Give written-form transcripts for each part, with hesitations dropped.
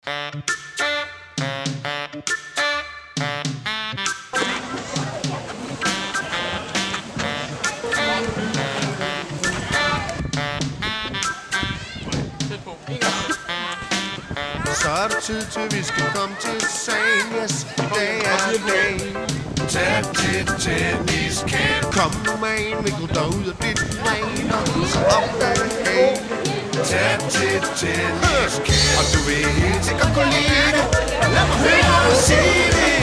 Så er det tid til, vi skal komme til sagen. Yes, dag er dag. Tag til tenniskamp. Kom nu med en, vi går derud af dit ren og så op ad hagen. Tag til tenniskamp. Og du vil helt sikkert kunne lide det. Lad mig høre dig sige det.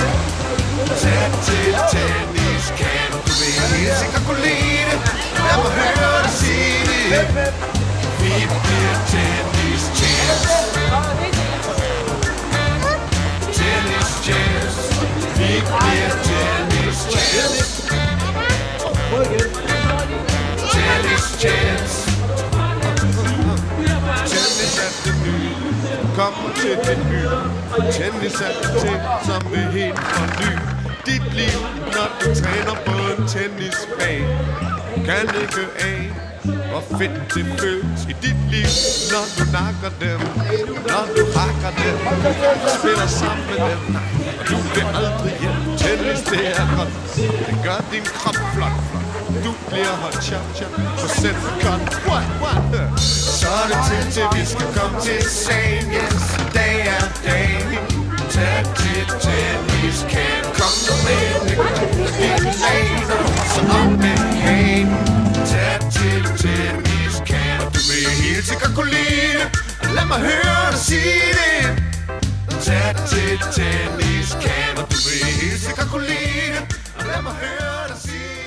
Tag til tenniskamp. Du vil helt sikkert kunne lide det. Lad mig høre dig sige det. Vi bliver tennis-champs. Tennis-champs. Vi bliver tennis-champs. Tennis-champs. Tennis er det nye. Kom til den by. Tennis er det til, som vil helt forny dit liv, når du træner på en tennisbane. Kan ikke af, hvor fedt det føles i dit liv, når du nakker dem, når du hakker dem, spiller sammen med dem, og du vil aldrig hjem. Tennis, det er godt, det gør din krop flot. Du bliver holdt chop på centerkort. Så er det tid til, vi skal komme til sagen. Yes, dag er dag. Tag til tenniskamp. Kom nu med en laner, så op med hagen. Tag til tenniskamp. Og du vil helt sikkert kunne lide det. Lad mig høre dig sige det. Tag til tenniskamp. Og du vil helt sikkert kunne lide det. Lad mig høre dig sige det.